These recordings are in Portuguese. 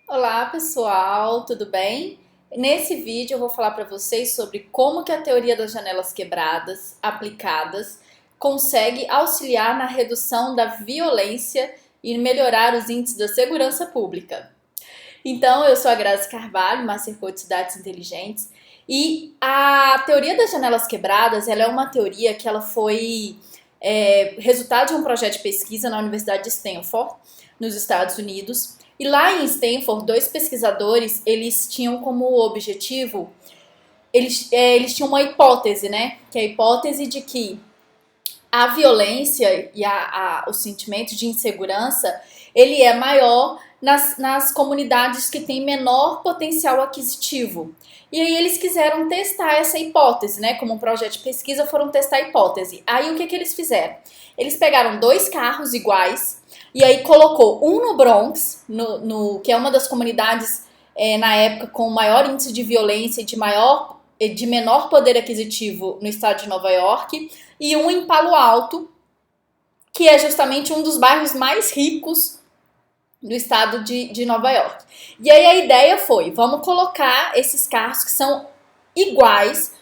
Olá pessoal, tudo bem? Nesse vídeo eu vou falar para vocês sobre como que a teoria das janelas quebradas aplicadas consegue auxiliar na redução da violência e melhorar os índices da segurança pública. Então, eu sou a Grazi Carvalho, Master Coach Cidades Inteligentes, e a teoria das janelas quebradas, ela é uma teoria que ela foi resultado de um projeto de pesquisa na Universidade de Stanford, nos Estados Unidos. E lá em Stanford, dois pesquisadores, eles tinham como objetivo, eles tinham uma hipótese, né? Que é a hipótese de que a violência e o sentimento de insegurança, ele é maior nas comunidades que têm menor potencial aquisitivo. E aí eles quiseram testar essa hipótese, né? Como um projeto de pesquisa, foram testar a hipótese. Aí o que eles fizeram? Eles pegaram dois carros iguais e aí colocou um no Bronx, que é uma das comunidades na época com maior índice de violência e de menor poder aquisitivo no estado de Nova York, e um em Palo Alto, que é justamente um dos bairros mais ricos do estado de Nova York. E aí a ideia foi, vamos colocar esses carros que são iguais,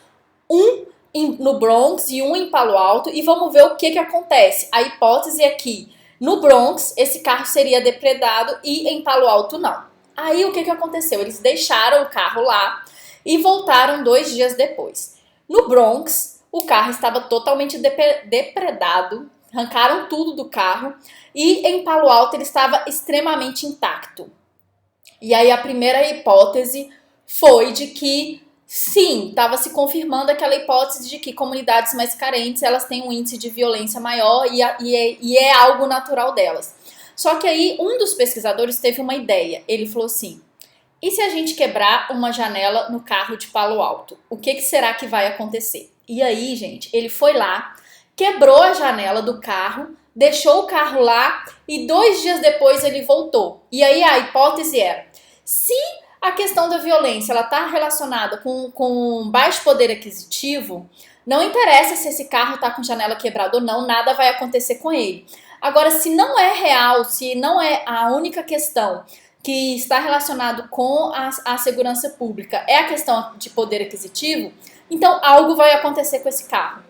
um no Bronx e um em Palo Alto, e vamos ver o que acontece. A hipótese é que no Bronx esse carro seria depredado e em Palo Alto não. Aí o que aconteceu? Eles deixaram o carro lá e voltaram 2 dias depois. No Bronx, o carro estava totalmente depredado, arrancaram tudo do carro, e em Palo Alto ele estava extremamente intacto. E aí a primeira hipótese foi de que sim, estava se confirmando aquela hipótese de que comunidades mais carentes elas têm um índice de violência maior e é algo natural delas. Só que aí um dos pesquisadores teve uma ideia. Ele falou assim: e se a gente quebrar uma janela no carro de Palo Alto? O que será que vai acontecer? E aí, gente, ele foi lá, quebrou a janela do carro, deixou o carro lá e 2 dias depois ele voltou. E aí a hipótese era, se a questão da violência ela está relacionada com baixo poder aquisitivo, não interessa se esse carro está com janela quebrada ou não, nada vai acontecer com ele. Agora, se não é real, se não é a única questão que está relacionado com a segurança pública, é a questão de poder aquisitivo, então algo vai acontecer com esse carro.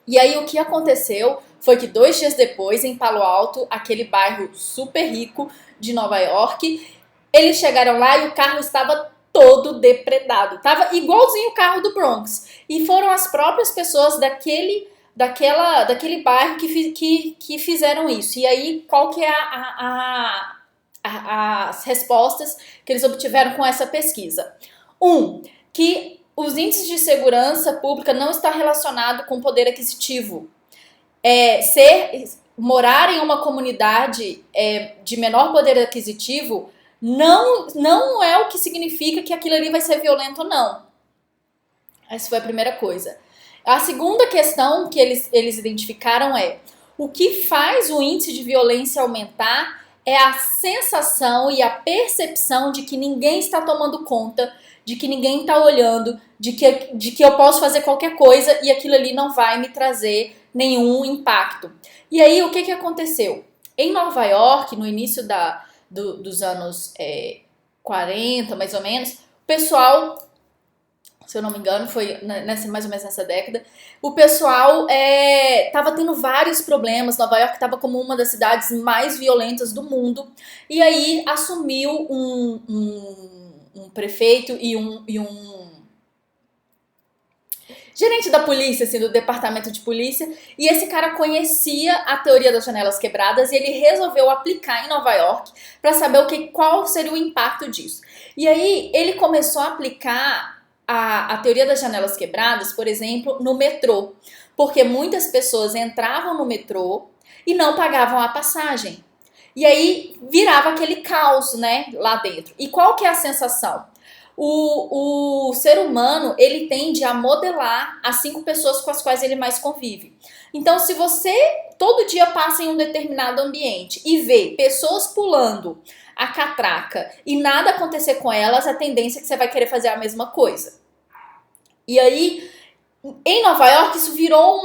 E aí o que aconteceu foi que 2 dias depois, em Palo Alto, aquele bairro super rico de Nova York, eles chegaram lá e o carro estava todo depredado. Tava igualzinho o carro do Bronx. E foram as próprias pessoas daquele bairro que fizeram isso. E aí, qual que é as respostas que eles obtiveram com essa pesquisa? Que os índices de segurança pública não está relacionado com poder aquisitivo. Morar em uma comunidade de menor poder aquisitivo não é o que significa que aquilo ali vai ser violento ou não. Essa foi a primeira coisa. A segunda questão que eles identificaram é o que faz o índice de violência aumentar é a sensação e a percepção de que ninguém está tomando conta, de que ninguém está olhando, de que eu posso fazer qualquer coisa e aquilo ali não vai me trazer nenhum impacto. E aí, o que aconteceu? Em Nova York, no início dos anos 40, mais ou menos, o pessoal, se eu não me engano, foi mais ou menos nessa década, o pessoal estava tendo vários problemas. Nova York estava como uma das cidades mais violentas do mundo. E aí assumiu um prefeito e um gerente da polícia, assim, do departamento de polícia, e esse cara conhecia a teoria das janelas quebradas e ele resolveu aplicar em Nova York para saber qual seria o impacto disso. E aí ele começou a aplicar a teoria das janelas quebradas, por exemplo, no metrô, porque muitas pessoas entravam no metrô e não pagavam a passagem. E aí virava aquele caos, né, lá dentro. E qual que é a sensação? O ser humano, ele tende a modelar as 5 pessoas com as quais ele mais convive. Então, se você todo dia passa em um determinado ambiente e vê pessoas pulando a catraca e nada acontecer com elas, a tendência é que você vai querer fazer a mesma coisa. E aí, em Nova York, isso virou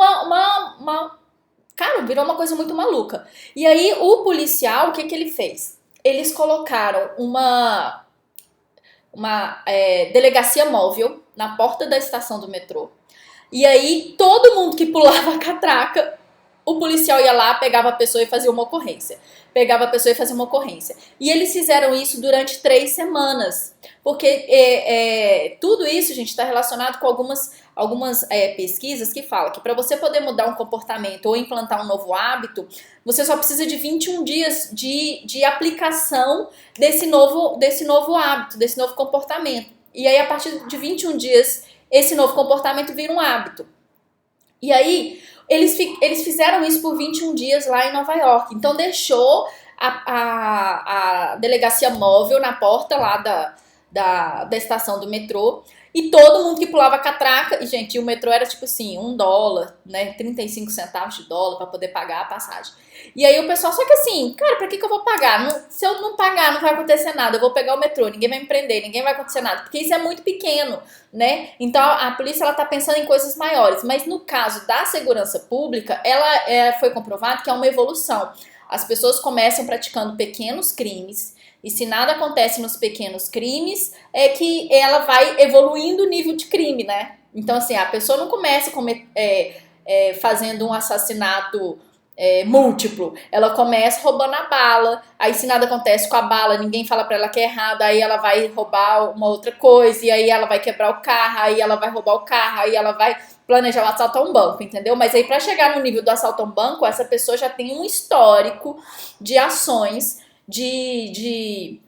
virou uma coisa muito maluca. E aí, o policial, o que ele fez? eles colocaram delegacia móvel na porta da estação do metrô. E aí, todo mundo que pulava a catraca, o policial ia lá, pegava a pessoa e fazia uma ocorrência. E eles fizeram isso durante 3 semanas. Porque tudo isso, gente, está relacionado com algumas pesquisas que falam que para você poder mudar um comportamento ou implantar um novo hábito, você só precisa de 21 dias de aplicação desse novo hábito, desse novo comportamento. E aí, a partir de 21 dias, esse novo comportamento vira um hábito. E aí, eles fizeram isso por 21 dias lá em Nova York. Então, deixou a delegacia móvel na porta lá da estação do metrô. E todo mundo que pulava catraca, e gente, o metrô era tipo assim, $1, né, 35 centavos de dólar pra poder pagar a passagem. E aí o pessoal, só que assim, cara, pra que eu vou pagar? Se eu não pagar, não vai acontecer nada, eu vou pegar o metrô, ninguém vai me prender, ninguém vai acontecer nada, porque isso é muito pequeno, né? Então a polícia, ela tá pensando em coisas maiores, mas no caso da segurança pública, foi comprovado que é uma evolução. As pessoas começam praticando pequenos crimes, e se nada acontece nos pequenos crimes, é que ela vai evoluindo o nível de crime, né? Então, assim, a pessoa não começa fazendo um assassinato múltiplo. Ela começa roubando a bala, aí se nada acontece com a bala, ninguém fala pra ela que é errado, aí ela vai roubar uma outra coisa, e aí ela vai quebrar o carro, aí ela vai roubar o carro, aí ela vai planejar o assalto a um banco, entendeu? Mas aí pra chegar no nível do assalto a um banco, essa pessoa já tem um histórico de ações que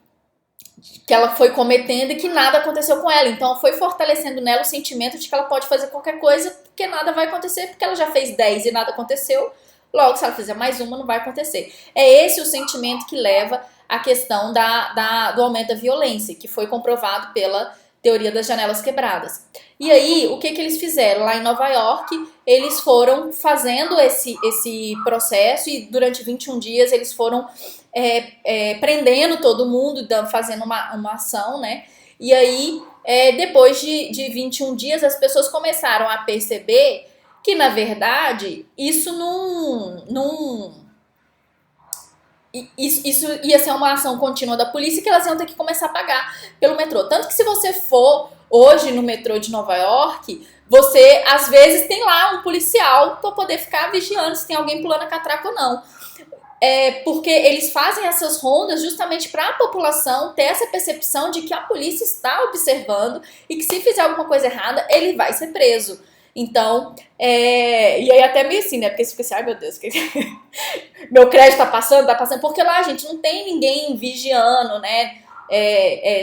ela foi cometendo e que nada aconteceu com ela. Então foi fortalecendo nela o sentimento de que ela pode fazer qualquer coisa, porque nada vai acontecer, porque ela já fez 10 e nada aconteceu. Logo, se ela fizer mais uma, não vai acontecer. É esse o sentimento que leva à questão do aumento da violência, que foi comprovado pela teoria das janelas quebradas. E aí, o que eles fizeram? Lá em Nova York, eles foram fazendo esse processo e durante 21 dias eles foram prendendo todo mundo, fazendo uma ação, né? E aí, depois de 21 dias, as pessoas começaram a perceber que, na verdade, isso isso ia ser uma ação contínua da polícia, que elas iam ter que começar a pagar pelo metrô. Tanto que se você for hoje no metrô de Nova York, você às vezes tem lá um policial para poder ficar vigiando se tem alguém pulando a catraca ou não. Porque eles fazem essas rondas justamente para a população ter essa percepção de que a polícia está observando e que se fizer alguma coisa errada, ele vai ser preso. Então, e aí até meio assim, né? Porque você fica assim, ai meu Deus, meu crédito tá passando, porque lá, gente, não tem ninguém vigiando, né?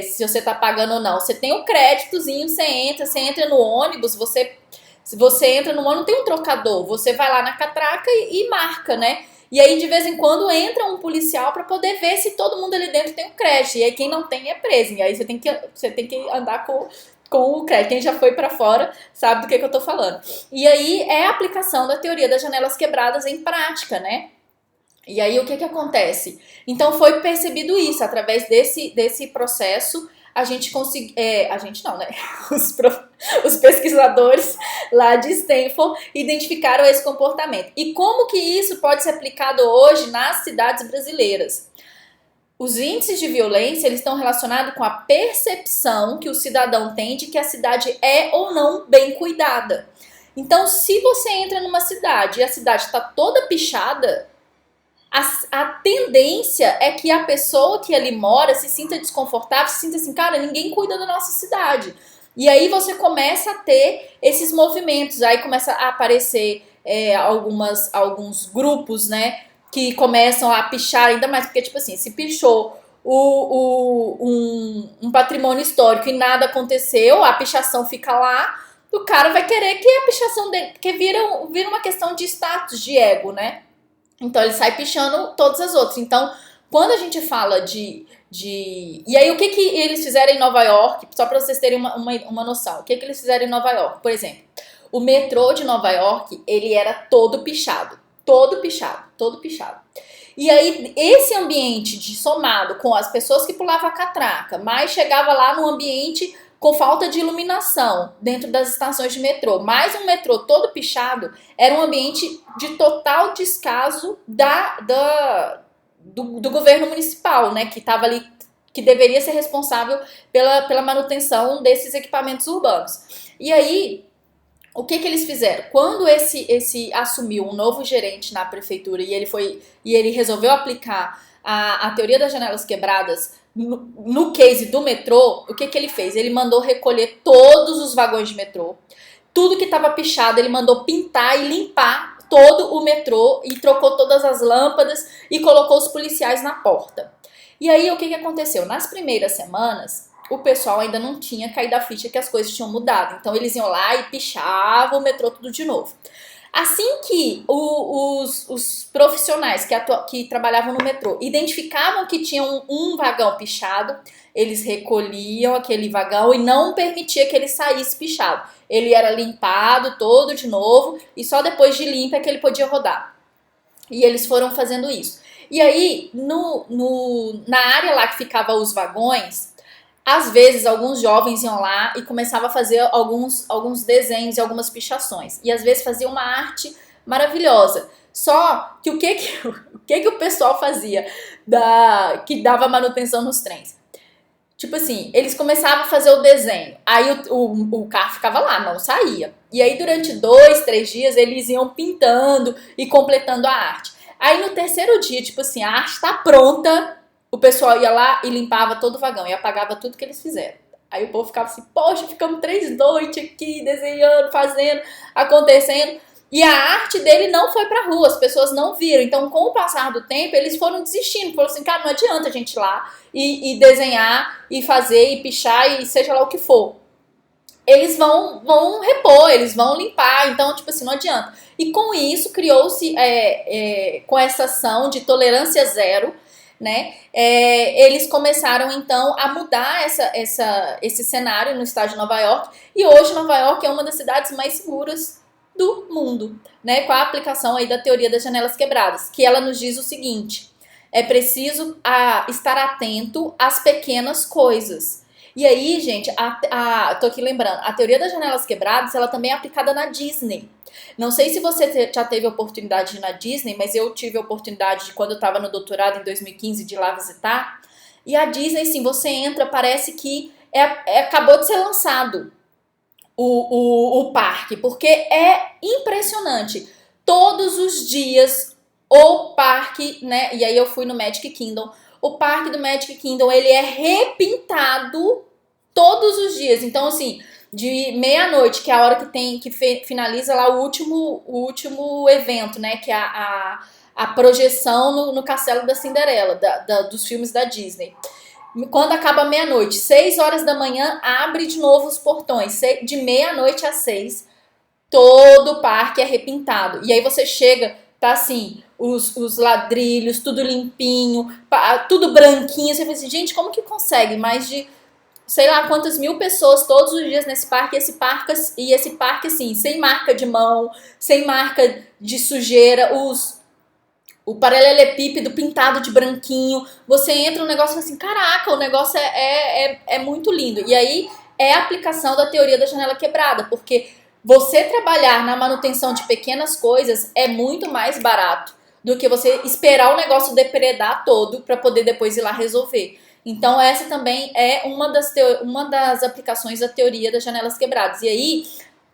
Se você tá pagando ou não. Você tem o créditozinho, você entra no ônibus, se você entra no ônibus, não tem um trocador, você vai lá na catraca e marca, né? E aí, de vez em quando, entra um policial para poder ver se todo mundo ali dentro tem o crédito. E aí, quem não tem é preso. E aí, você tem que andar com o crédito. Quem já foi para fora sabe do que eu tô falando. E aí, é a aplicação da teoria das janelas quebradas em prática, né? E aí, o que acontece? Então, foi percebido isso. Através desse processo, a gente conseguiu... a gente não, né? Os pesquisadores lá de Stanford identificaram esse comportamento. E como que isso pode ser aplicado hoje nas cidades brasileiras? Os índices de violência, eles estão relacionados com a percepção que o cidadão tem de que a cidade é ou não bem cuidada. Então, se você entra numa cidade e a cidade está toda pichada, a tendência é que a pessoa que ali mora se sinta desconfortável, se sinta assim, cara, ninguém cuida da nossa cidade. E aí você começa a ter esses movimentos, aí começa a aparecer alguns grupos, né, que começam a pichar ainda mais, porque tipo assim, se pichou um patrimônio histórico e nada aconteceu, a pichação fica lá, o cara vai querer que a pichação dele, porque vira uma questão de status, de ego, né? Então ele sai pichando todas as outras. Então, quando a gente fala E aí, o que eles fizeram em Nova York, só para vocês terem uma noção, o que eles fizeram em Nova York? Por exemplo, o metrô de Nova York, ele era todo pichado. Todo pichado, todo pichado. E aí, esse ambiente somado com as pessoas que pulavam a catraca, mas chegava lá no ambiente com falta de iluminação dentro das estações de metrô, mais um metrô todo pichado, era um ambiente de total descaso do governo municipal, né, que estava ali, que deveria ser responsável pela manutenção desses equipamentos urbanos. E aí, o que eles fizeram? Quando esse assumiu um novo gerente na prefeitura e ele resolveu aplicar a teoria das janelas quebradas no case do metrô, o que ele fez? Ele mandou recolher todos os vagões de metrô, tudo que estava pichado, ele mandou pintar e limpar todo o metrô e trocou todas as lâmpadas e colocou os policiais na porta. E aí, o que aconteceu? Nas primeiras semanas, o pessoal ainda não tinha caído a ficha que as coisas tinham mudado. Então, eles iam lá e pichavam o metrô tudo de novo. Assim que os profissionais que trabalhavam no metrô identificavam que tinham um vagão pichado, eles recolhiam aquele vagão e não permitia que ele saísse pichado. Ele era limpado todo de novo e só depois de limpo é que ele podia rodar. E eles foram fazendo isso. E aí, na área lá que ficavam os vagões, às vezes alguns jovens iam lá e começavam a fazer alguns desenhos e algumas pichações. E às vezes fazia uma arte maravilhosa. Só que o que o pessoal fazia que dava manutenção nos trens? Tipo assim, eles começavam a fazer o desenho, aí o carro ficava lá, não saía. E aí durante 2, 3 dias eles iam pintando e completando a arte. Aí no terceiro dia, tipo assim, a arte tá pronta, o pessoal ia lá e limpava todo o vagão e apagava tudo que eles fizeram. Aí o povo ficava assim, poxa, ficamos 3 noites aqui desenhando, fazendo, acontecendo. E a arte dele não foi pra rua, as pessoas não viram. Então, com o passar do tempo, eles foram desistindo. Falaram assim, cara, não adianta a gente ir lá e desenhar, e fazer, e pichar, e seja lá o que for. Eles vão repor, eles vão limpar. Então, tipo assim, não adianta. E com isso, criou-se, com essa ação de tolerância zero, né? Eles começaram, então, a mudar esse cenário no estado de Nova York. E hoje, Nova York é uma das cidades mais seguras do mundo, né, com a aplicação aí da teoria das janelas quebradas, que ela nos diz o seguinte: é preciso estar atento às pequenas coisas. E aí, gente, tô aqui lembrando, a teoria das janelas quebradas, ela também é aplicada na Disney. Não sei se você já teve a oportunidade de ir na Disney, mas eu tive a oportunidade de, quando eu estava no doutorado em 2015, de ir lá visitar. E a Disney, assim, você entra, parece que acabou de ser lançado o parque, porque é impressionante. Todos os dias o parque, né? E aí eu fui no Magic Kingdom. O parque do Magic Kingdom, ele é repintado todos os dias. Então, assim, de meia-noite, que é a hora que finaliza lá o último evento, né? Que é a projeção no Castelo da Cinderela, dos filmes da Disney. Quando acaba meia-noite, 6 horas da manhã, abre de novo os portões. De meia-noite às 6, todo o parque é repintado. E aí você chega, tá assim, os ladrilhos, tudo limpinho, tudo branquinho. Você fala assim, gente, como que consegue mais de sei lá quantas mil pessoas todos os dias nesse parque? E esse parque, assim, sem marca de mão, sem marca de sujeira, o paralelepípedo pintado de branquinho. Você entra no negócio e fala assim, caraca, o negócio é muito lindo. E aí é a aplicação da teoria da janela quebrada, porque você trabalhar na manutenção de pequenas coisas é muito mais barato do que você esperar o negócio depredar todo para poder depois ir lá resolver. Então essa também é uma das aplicações da teoria das janelas quebradas. E aí,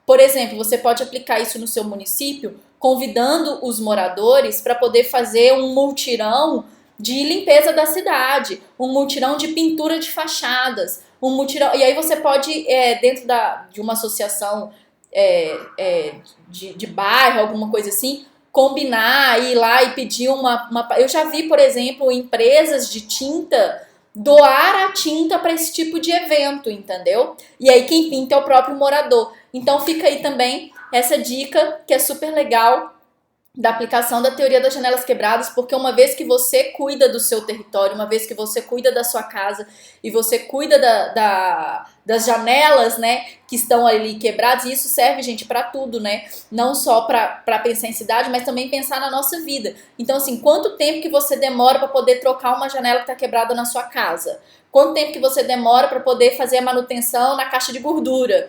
por exemplo, você pode aplicar isso no seu município, convidando os moradores para poder fazer um multirão de limpeza da cidade, um multirão de pintura de fachadas, um multirão. E aí você pode, dentro de uma associação de bairro, alguma coisa assim, combinar, ir lá e pedir uma. Eu já vi, por exemplo, empresas de tinta doar a tinta para esse tipo de evento, entendeu? E aí quem pinta é o próprio morador. Então fica aí também essa dica que é super legal da aplicação da teoria das janelas quebradas, porque uma vez que você cuida do seu território, uma vez que você cuida da sua casa e você cuida das janelas, né, que estão ali quebradas, e isso serve, gente, para tudo, né, não só para pensar em cidade, mas também pensar na nossa vida. Então, assim, quanto tempo que você demora para poder trocar uma janela que está quebrada na sua casa? Quanto tempo que você demora para poder fazer a manutenção na caixa de gordura?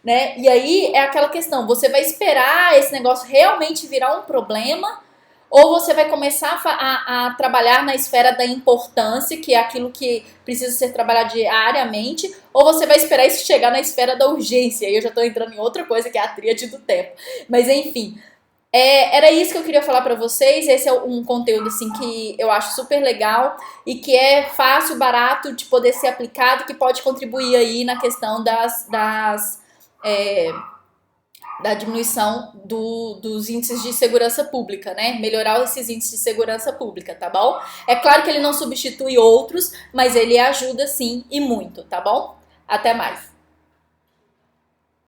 Né? E aí é aquela questão, você vai esperar esse negócio realmente virar um problema ou você vai começar a trabalhar na esfera da importância, que é aquilo que precisa ser trabalhado diariamente, ou você vai esperar isso chegar na esfera da urgência. E eu já tô entrando em outra coisa, que é a tríade do tempo. Mas enfim, era isso que eu queria falar pra vocês. Esse é um conteúdo assim que eu acho super legal e que é fácil, barato de poder ser aplicado, que pode contribuir aí na questão da diminuição dos índices de segurança pública, né? Melhorar esses índices de segurança pública, tá bom? É claro que ele não substitui outros, mas ele ajuda sim e muito, tá bom? Até mais.